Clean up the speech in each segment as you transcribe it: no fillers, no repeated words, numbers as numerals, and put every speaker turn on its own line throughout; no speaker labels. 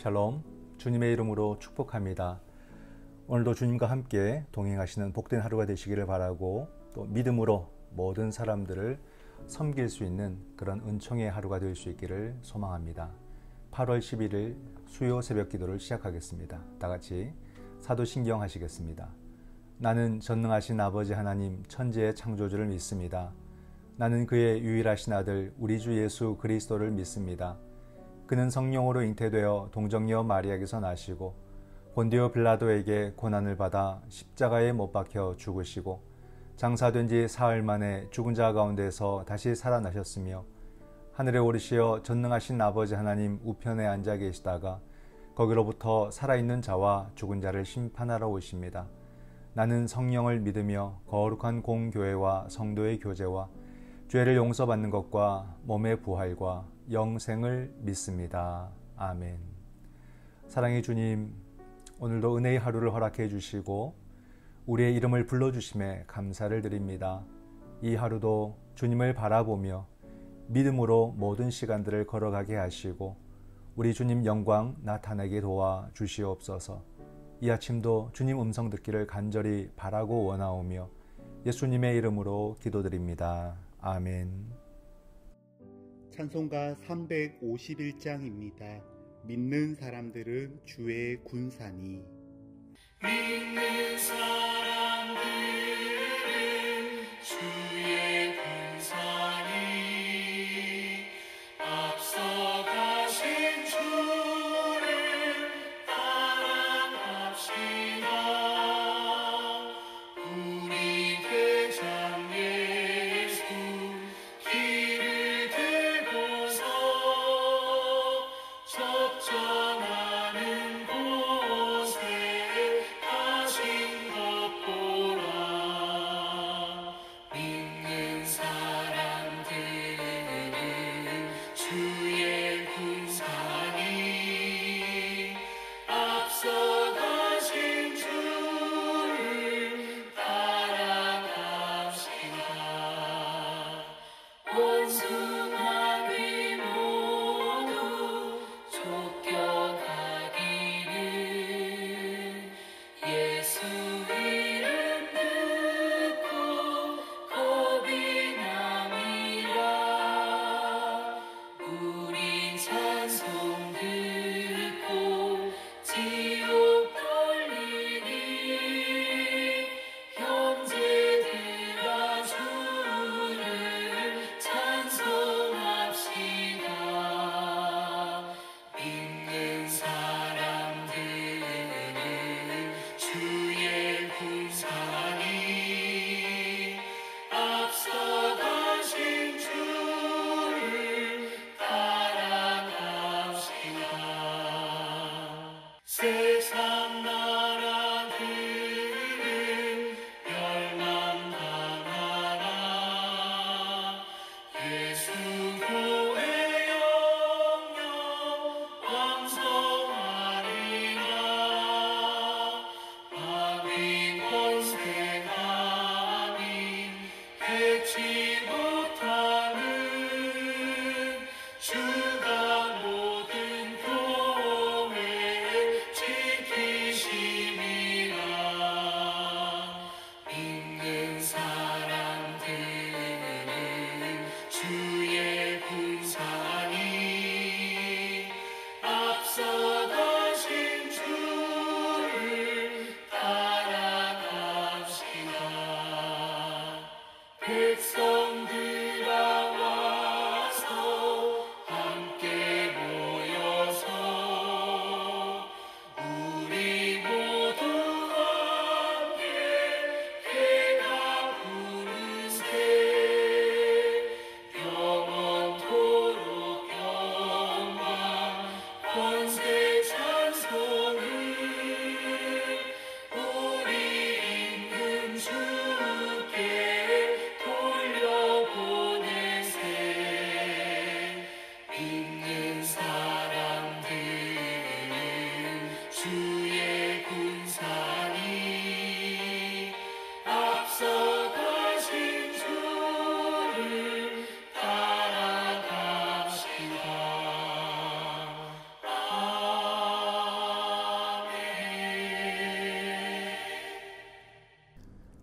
샬롬, 주님의 이름으로 축복합니다. 오늘도 주님과 함께 동행하시는 복된 하루가 되시기를 바라고 또 믿음으로 모든 사람들을 섬길 수 있는 그런 은총의 하루가 될 수 있기를 소망합니다. 8월 11일 수요 새벽 기도를 시작하겠습니다. 다 같이 사도신경 하시겠습니다. 나는 전능하신 아버지 하나님 천지의 창조주를 믿습니다. 나는 그의 유일하신 아들 우리 주 예수 그리스도를 믿습니다. 그는 성령으로 잉태되어 동정녀 마리아에게서 나시고 본디오 빌라도에게 고난을 받아 십자가에 못 박혀 죽으시고 장사된 지 사흘 만에 죽은 자 가운데서 다시 살아나셨으며 하늘에 오르시어 전능하신 아버지 하나님 우편에 앉아 계시다가 거기로부터 살아있는 자와 죽은 자를 심판하러 오십니다. 나는 성령을 믿으며 거룩한 공교회와 성도의 교제와 죄를 용서받는 것과 몸의 부활과 영생을 믿습니다. 아멘. 사랑의 주님, 오늘도 은혜의 하루를 허락해 주시고 우리의 이름을 불러주심에 감사를 드립니다. 이 하루도 주님을 바라보며 믿음으로 모든 시간들을 걸어가게 하시고 우리 주님 영광 나타내게 도와 주시옵소서. 이 아침도 주님 음성 듣기를 간절히 바라고 원하오며 예수님의 이름으로 기도드립니다. 아멘.
찬송가 351장입니다. 믿는 사람들은 주의 군사니.
믿는 사람들은 주의 군사니 앞서가신 주를 따라갑시다. 우리 대장 예수 길을 들고서 적전하는 곳에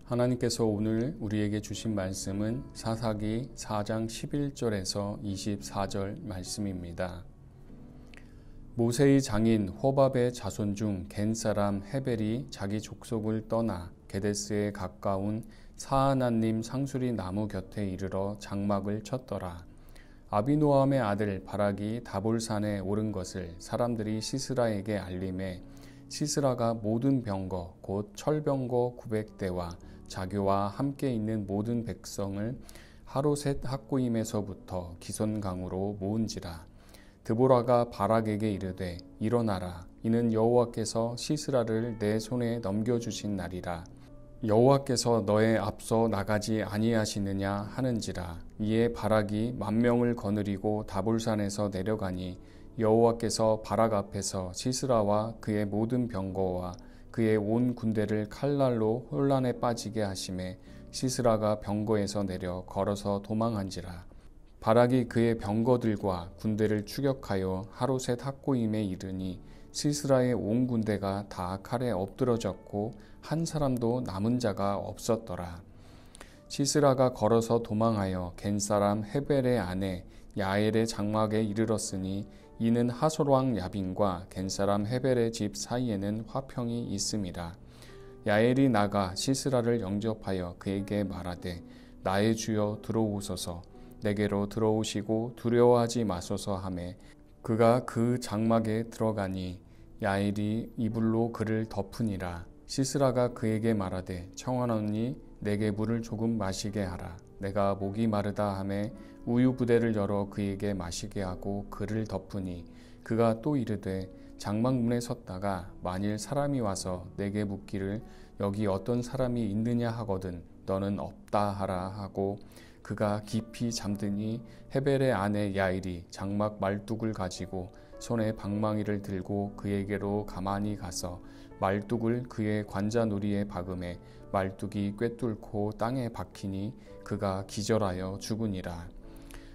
하나님께서 오늘 우리에게 주신 말씀은 사사기 4장 11절에서 24절 말씀입니다. 모세의 장인 호밥의 자손 중 겐 사람 헤벨이 자기 족속을 떠나 게데스에 가까운 사하나님 상수리 나무 곁에 이르러 장막을 쳤더라. 아비노함의 아들 바락이 다볼산에 오른 것을 사람들이 시스라에게 알림해 시스라가 모든 병거 곧 철병거 900대와 자교와 함께 있는 모든 백성을 하로셋 학고임에서부터 기손강으로 모은지라. 드보라가 바락에게 이르되 일어나라. 이는 여호와께서 시스라를 내 손에 넘겨주신 날이라. 여호와께서 너의 앞서 나가지 아니하시느냐 하는지라. 이에 바락이 10,000명을 거느리고 다볼산에서 내려가니 여호와께서 바락 앞에서 시스라와 그의 모든 병거와 그의 온 군대를 칼날로 혼란에 빠지게 하심에 시스라가 병거에서 내려 걸어서 도망한지라. 바락이 그의 병거들과 군대를 추격하여 하로셋 학고임에 이르니 시스라의 온 군대가 다 칼에 엎드러졌고 한 사람도 남은 자가 없었더라. 시스라가 걸어서 도망하여 겐 사람 헤벨의 아내 야엘의 장막에 이르렀으니 이는 하솔 왕 야빈과 겐 사람 헤벨의 집 사이에는 화평이 있음이라. 야엘이 나가 시스라를 영접하여 그에게 말하되 나의 주여 들어오소서. 내게로 들어오시고 두려워하지 마소서 하매 그가 그 장막에 들어가니 야엘이 이불로 그를 덮으니라. 시스라가 그에게 말하되 청하노니 내게 물을 조금 마시게 하라. 내가 목이 마르다 하매 우유 부대를 열어 그에게 마시게 하고 그를 덮으니 그가 또 이르되 장막문에 섰다가 만일 사람이 와서 내게 묻기를 여기 어떤 사람이 있느냐 하거든 너는 없다 하라 하고 그가 깊이 잠드니 헤벨의 아내 야일이 장막 말뚝을 가지고 손에 방망이를 들고 그에게로 가만히 가서 말뚝을 그의 관자놀이에 박음에 말뚝이 꿰뚫고 땅에 박히니 그가 기절하여 죽으니라.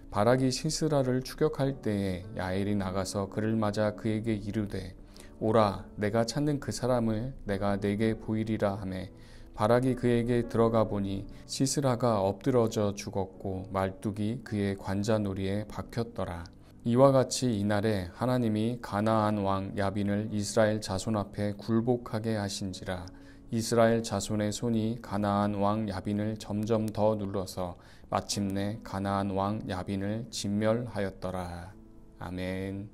바락이 시스라를 추격할 때에 야엘이 나가서 그를 맞아 그에게 이르되 오라 내가 찾는 그 사람을 내가 내게 보이리라 하매 바락이 그에게 들어가 보니 시스라가 엎드러져 죽었고 말뚝이 그의 관자놀이에 박혔더라. 이와 같이 이날에 하나님이 가나안 왕 야빈을 이스라엘 자손 앞에 굴복하게 하신지라. 이스라엘 자손의 손이 가나안 왕 야빈을 점점 더 눌러서 마침내 가나안 왕 야빈을 진멸하였더라. 아멘.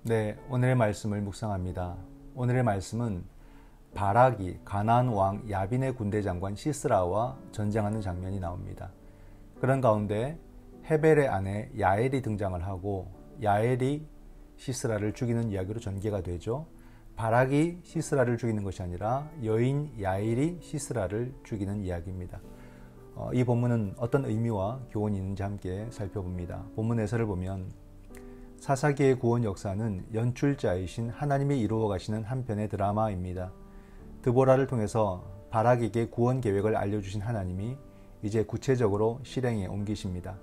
네, 오늘의 말씀을 묵상합니다. 오늘의 말씀은 바락이 가나안 왕 야빈의 군대 장관 시스라와 전쟁하는 장면이 나옵니다. 그런 가운데 헤벨의 아내 야엘이 등장을 하고 야엘이 시스라를 죽이는 이야기로 전개가 되죠. 바락이 시스라를 죽이는 것이 아니라 여인 야엘이 시스라를 죽이는 이야기입니다. 이 본문은 어떤 의미와 교훈이 있는지 함께 살펴봅니다. 본문 해설을 보면 사사기의 구원 역사는 연출자이신 하나님이 이루어 가시는 한편의 드라마입니다. 드보라를 통해서 바락에게 구원 계획을 알려주신 하나님이 이제 구체적으로 실행에 옮기십니다.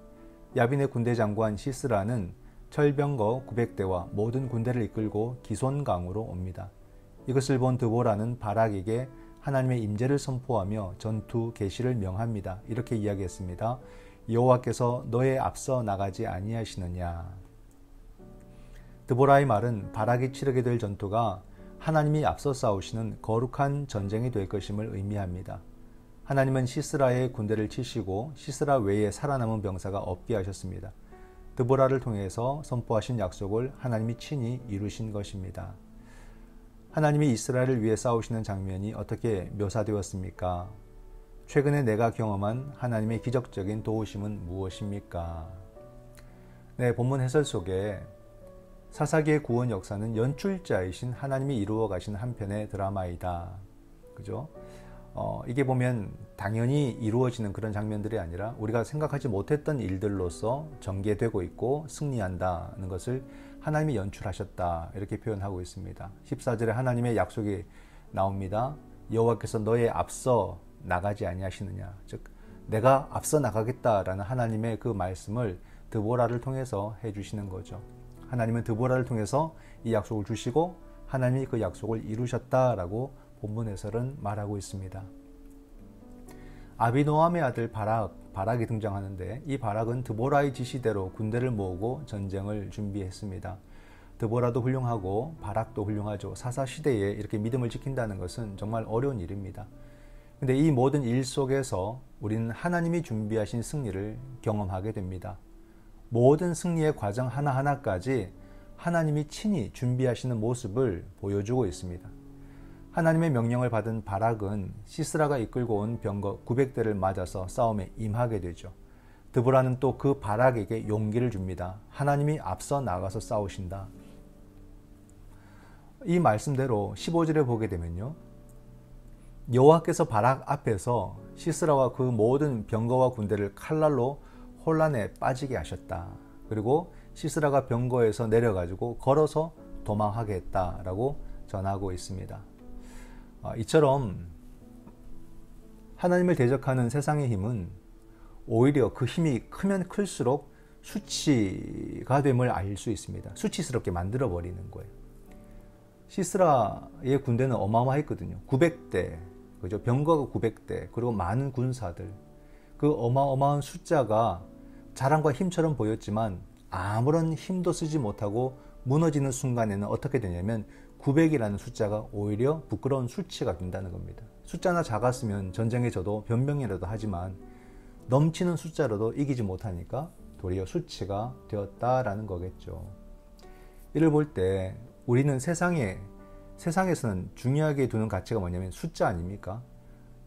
야빈의 군대 장관 시스라는 철병거 900대와 모든 군대를 이끌고 기손강으로 옵니다. 이것을 본 드보라는 바락에게 하나님의 임재를 선포하며 전투 개시를 명합니다. 이렇게 이야기했습니다. 여호와께서 너의 앞서 나가지 아니하시느냐. 드보라의 말은 바락이 치르게 될 전투가 하나님이 앞서 싸우시는 거룩한 전쟁이 될 것임을 의미합니다. 하나님은 시스라의 군대를 치시고 시스라 외에 살아남은 병사가 없게 하셨습니다. 드보라를 통해서 선포하신 약속을 하나님이 친히 이루신 것입니다. 하나님이 이스라엘을 위해 싸우시는 장면이 어떻게 묘사되었습니까? 최근에 내가 경험한 하나님의 기적적인 도우심은 무엇입니까? 네, 본문 해설 속에 사사기의 구원 역사는 연출자이신 하나님이 이루어 가신 한편의 드라마이다. 그죠? 이게 보면 당연히 이루어지는 그런 장면들이 아니라 우리가 생각하지 못했던 일들로서 전개되고 있고 승리한다는 것을 하나님이 연출하셨다. 이렇게 표현하고 있습니다. 14절에 하나님의 약속이 나옵니다. 여호와께서 너의 앞서 나가지 아니하시느냐. 즉 내가 앞서 나가겠다라는 하나님의 그 말씀을 드보라를 통해서 해주시는 거죠. 하나님은 드보라를 통해서 이 약속을 주시고 하나님이 그 약속을 이루셨다라고 본문 해설은 말하고 있습니다. 아비노함의 아들 바락이 등장하는데, 이 바락은 드보라의 지시대로 군대를 모으고 전쟁을 준비했습니다. 드보라도 훌륭하고 바락도 훌륭하죠. 사사시대에 이렇게 믿음을 지킨다는 것은 정말 어려운 일입니다. 근데 이 모든 일 속에서 우리는 하나님이 준비하신 승리를 경험하게 됩니다. 모든 승리의 과정 하나하나까지 하나님이 친히 준비하시는 모습을 보여주고 있습니다. 하나님의 명령을 받은 바락은 시스라가 이끌고 온 병거 900대를 맞아서 싸움에 임하게 되죠. 드보라는 또 그 바락에게 용기를 줍니다. 하나님이 앞서 나가서 싸우신다. 이 말씀대로 15절에 보게 되면요, 여호와께서 바락 앞에서 시스라와 그 모든 병거와 군대를 칼날로 혼란에 빠지게 하셨다. 그리고 시스라가 병거에서 내려가지고 걸어서 도망하게 했다라고 전하고 있습니다. 이처럼 하나님을 대적하는 세상의 힘은 오히려 그 힘이 크면 클수록 수치가 됨을 알 수 있습니다. 수치스럽게 만들어버리는 거예요. 시스라의 군대는 어마어마했거든요. 900대, 그죠? 병거가 900대, 그리고 많은 군사들. 그 어마어마한 숫자가 자랑과 힘처럼 보였지만 아무런 힘도 쓰지 못하고 무너지는 순간에는 어떻게 되냐면 900이라는 숫자가 오히려 부끄러운 수치가 된다는 겁니다. 숫자나 작았으면 전쟁에 져도 변명이라도 하지만 넘치는 숫자로도 이기지 못하니까 도리어 수치가 되었다라는 거겠죠. 이를 볼 때 우리는 세상에서는 중요하게 두는 가치가 뭐냐면 숫자 아닙니까?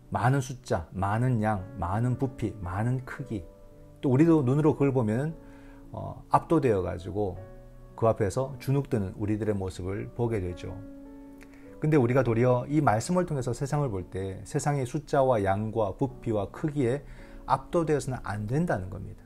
많은 숫자, 많은 양, 많은 부피, 많은 크기. 또 우리도 눈으로 그걸 보면 압도되어 가지고 그 앞에서 주눅드는 우리들의 모습을 보게 되죠. 근데 우리가 도리어 이 말씀을 통해서 세상을 볼 때 세상의 숫자와 양과 부피와 크기에 압도되어서는 안 된다는 겁니다.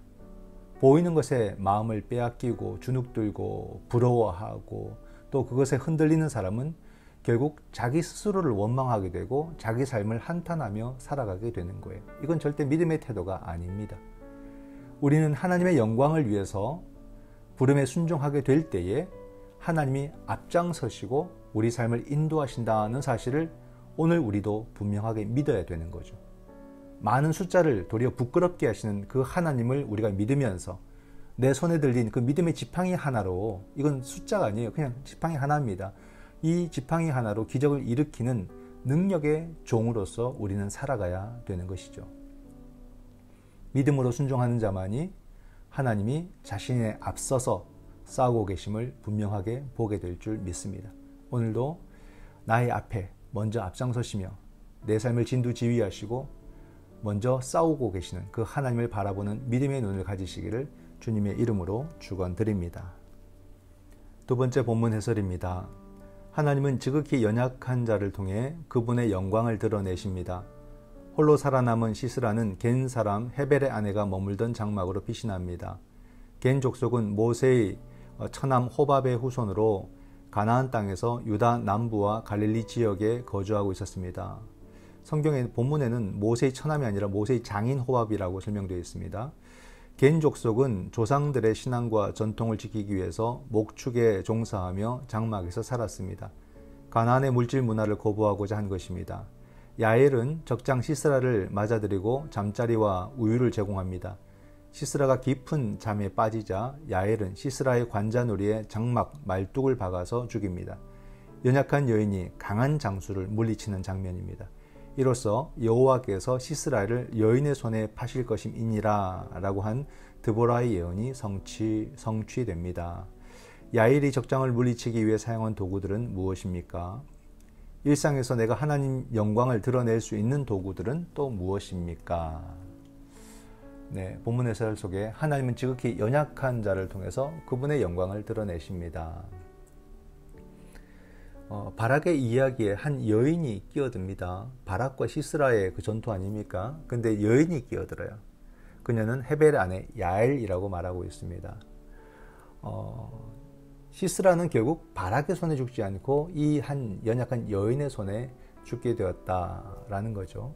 보이는 것에 마음을 빼앗기고 주눅들고 부러워하고 또 그것에 흔들리는 사람은 결국 자기 스스로를 원망하게 되고 자기 삶을 한탄하며 살아가게 되는 거예요. 이건 절대 믿음의 태도가 아닙니다. 우리는 하나님의 영광을 위해서 부름에 순종하게 될 때에 하나님이 앞장서시고 우리 삶을 인도하신다는 사실을 오늘 우리도 분명하게 믿어야 되는 거죠. 많은 숫자를 도리어 부끄럽게 하시는 그 하나님을 우리가 믿으면서 내 손에 들린 그 믿음의 지팡이 하나로, 이건 숫자가 아니에요. 그냥 지팡이 하나입니다. 이 지팡이 하나로 기적을 일으키는 능력의 종으로서 우리는 살아가야 되는 것이죠. 믿음으로 순종하는 자만이 하나님이 자신에 앞서서 싸우고 계심을 분명하게 보게 될 줄 믿습니다. 오늘도 나의 앞에 먼저 앞장서시며 내 삶을 진두지휘하시고 먼저 싸우고 계시는 그 하나님을 바라보는 믿음의 눈을 가지시기를 주님의 이름으로 축원드립니다. 두 번째 본문 해설입니다. 하나님은 지극히 연약한 자를 통해 그분의 영광을 드러내십니다. 홀로 살아남은 시스라는 겐 사람 헤벨의 아내가 머물던 장막으로 빛이 납니다. 겐 족속은 모세의 처남 호밥의 후손으로 가나안 땅에서 유다 남부와 갈릴리 지역에 거주하고 있었습니다. 성경의 본문에는 모세의 처남이 아니라 모세의 장인 호밥이라고 설명되어 있습니다. 겐 족속은 조상들의 신앙과 전통을 지키기 위해서 목축에 종사하며 장막에서 살았습니다. 가나안의 물질 문화를 거부하고자 한 것입니다. 야엘은 적장 시스라를 맞아들이고 잠자리와 우유를 제공합니다. 시스라가 깊은 잠에 빠지자 야엘은 시스라의 관자놀이에 장막 말뚝을 박아서 죽입니다. 연약한 여인이 강한 장수를 물리치는 장면입니다. 이로써 여호와께서 시스라를 여인의 손에 파실 것임이니라 라고 한 드보라의 예언이 성취됩니다. 야엘이 적장을 물리치기 위해 사용한 도구들은 무엇입니까? 일상에서 내가 하나님 영광을 드러낼 수 있는 도구들은 또 무엇입니까? 네, 본문 해설 속에 하나님은 지극히 연약한 자를 통해서 그분의 영광을 드러내십니다. 바락의 이야기에 한 여인이 끼어듭니다. 바락과 시스라의 그 전투 아닙니까? 근데 여인이 끼어들어요. 그녀는 헤벨의 아내 야엘이라고 말하고 있습니다. 시스라는 결국 바락의 손에 죽지 않고 이 한 연약한 여인의 손에 죽게 되었다라는 거죠.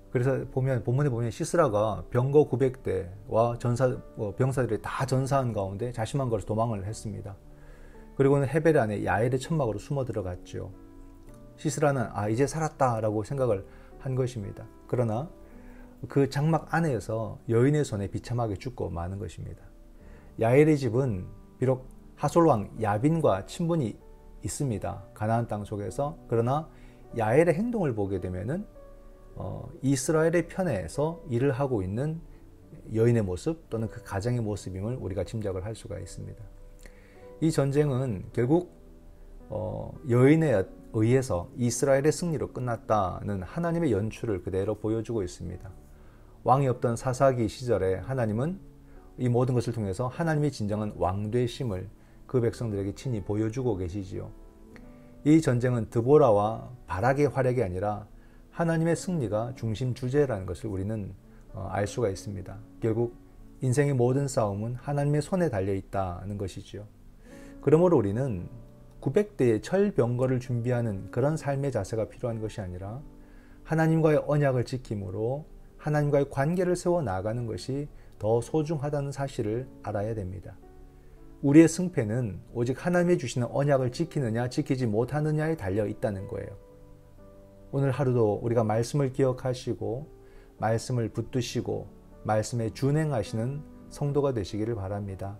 그래서 본문에 보면 시스라가 병거 900대와 병사들이 다 전사한 가운데 자신만 걸어서 도망을 했습니다. 그리고는 헤벨의 아내 야엘의 천막으로 숨어 들어갔죠. 시스라는 이제 살았다라고 생각을 한 것입니다. 그러나 그 장막 안에서 여인의 손에 비참하게 죽고 마는 것입니다. 야엘의 집은 비록 하솔왕 야빈과 친분이 있습니다. 가나안 땅 속에서. 그러나 야엘의 행동을 보게 되면은 이스라엘의 편에서 일을 하고 있는 여인의 모습 또는 그 가정의 모습임을 우리가 짐작을 할 수가 있습니다. 이 전쟁은 결국 여인에 의해서 이스라엘의 승리로 끝났다는 하나님의 연출을 그대로 보여주고 있습니다. 왕이 없던 사사기 시절에 하나님은 이 모든 것을 통해서 하나님의 진정한 왕되심을 그 백성들에게 친히 보여주고 계시지요. 이 전쟁은 드보라와 바락의 활약이 아니라 하나님의 승리가 중심 주제라는 것을 우리는 알 수가 있습니다. 결국 인생의 모든 싸움은 하나님의 손에 달려 있다는 것이지요. 그러므로 우리는 900대의 철병거를 준비하는 그런 삶의 자세가 필요한 것이 아니라 하나님과의 언약을 지킴으로 하나님과의 관계를 세워 나가는 것이 더 소중하다는 사실을 알아야 됩니다. 우리의 승패는 오직 하나님이 주시는 언약을 지키느냐 지키지 못하느냐에 달려 있다는 거예요. 오늘 하루도 우리가 말씀을 기억하시고 말씀을 붙드시고 말씀에 준행하시는 성도가 되시기를 바랍니다.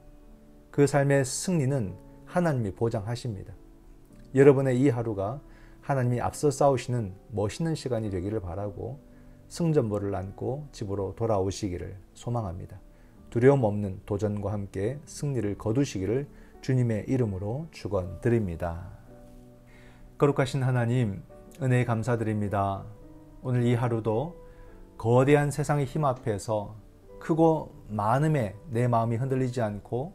그 삶의 승리는 하나님이 보장하십니다. 여러분의 이 하루가 하나님이 앞서 싸우시는 멋있는 시간이 되기를 바라고 승전보를 안고 집으로 돌아오시기를 소망합니다. 두려움 없는 도전과 함께 승리를 거두시기를 주님의 이름으로 축원드립니다. 거룩하신 하나님, 은혜에 감사드립니다. 오늘 이 하루도 거대한 세상의 힘 앞에서 크고 많음에 내 마음이 흔들리지 않고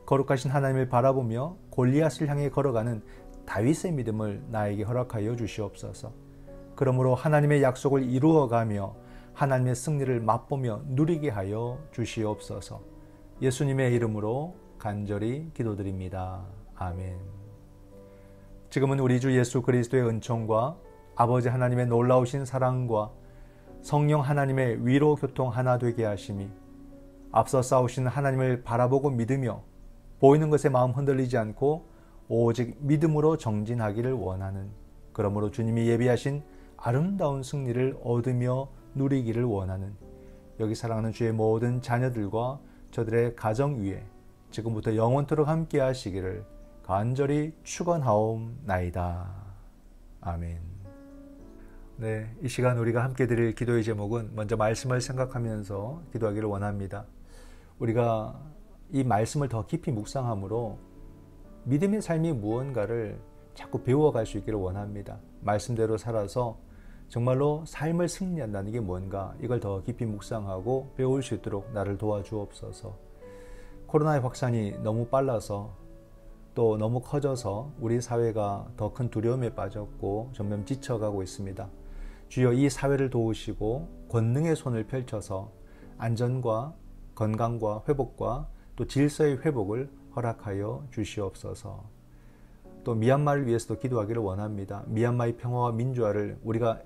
거룩하신 하나님을 바라보며 골리앗을 향해 걸어가는 다윗의 믿음을 나에게 허락하여 주시옵소서. 그러므로 하나님의 약속을 이루어가며 하나님의 승리를 맛보며 누리게 하여 주시옵소서. 예수님의 이름으로 간절히 기도드립니다. 아멘. 지금은 우리 주 예수 그리스도의 은총과 아버지 하나님의 놀라우신 사랑과 성령 하나님의 위로 교통 하나 되게 하심이 앞서 싸우신 하나님을 바라보고 믿으며 보이는 것에 마음 흔들리지 않고 오직 믿음으로 정진하기를 원하는, 그러므로 주님이 예비하신 아름다운 승리를 얻으며 누리기를 원하는 여기 사랑하는 주의 모든 자녀들과 저들의 가정 위에 지금부터 영원토록 함께 하시기를 간절히 축원하옵나이다. 아멘. 네, 이 시간 우리가 함께 드릴 기도의 제목은 먼저 말씀을 생각하면서 기도하기를 원합니다. 우리가 이 말씀을 더 깊이 묵상함으로 믿음의 삶이 무언가를 자꾸 배워갈 수 있기를 원합니다. 말씀대로 살아서 정말로 삶을 승리한다는 게 뭔가, 이걸 더 깊이 묵상하고 배울 수 있도록 나를 도와주옵소서. 코로나의 확산이 너무 빨라서 또 너무 커져서 우리 사회가 더 큰 두려움에 빠졌고 점점 지쳐가고 있습니다. 주여 이 사회를 도우시고 권능의 손을 펼쳐서 안전과 건강과 회복과 또 질서의 회복을 허락하여 주시옵소서. 또 미얀마를 위해서도 기도하기를 원합니다. 미얀마의 평화와 민주화를 우리가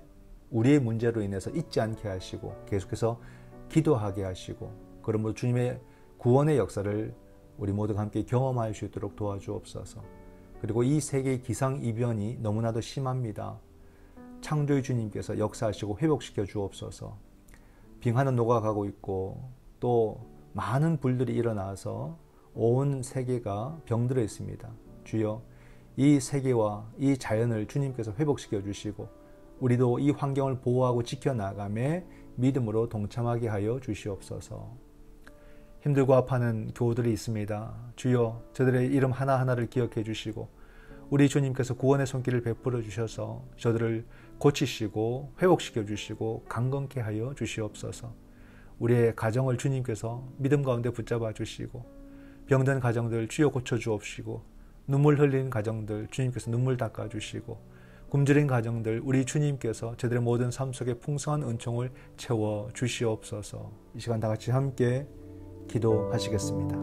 우리의 문제로 인해서 잊지 않게 하시고 계속해서 기도하게 하시고, 그러므로 주님의 구원의 역사를 우리 모두가 함께 경험할 수 있도록 도와주옵소서. 그리고 이 세계의 기상이변이 너무나도 심합니다. 창조의 주님께서 역사하시고 회복시켜 주옵소서. 빙하는 녹아가고 있고 또 많은 불들이 일어나서 온 세계가 병들어 있습니다. 주여 이 세계와 이 자연을 주님께서 회복시켜 주시고 우리도 이 환경을 보호하고 지켜나가며 믿음으로 동참하게 하여 주시옵소서. 힘들고 아파하는 교우들이 있습니다. 주여 저들의 이름 하나하나를 기억해 주시고 우리 주님께서 구원의 손길을 베풀어 주셔서 저들을 고치시고 회복시켜 주시고 강건케 하여 주시옵소서. 우리의 가정을 주님께서 믿음 가운데 붙잡아 주시고 병든 가정들 주여 고쳐 주옵시고 눈물 흘린 가정들 주님께서 눈물 닦아 주시고 굶주린 가정들 우리 주님께서 저들의 모든 삶 속에 풍성한 은총을 채워 주시옵소서. 이 시간 다 같이 함께 기도하시겠습니다.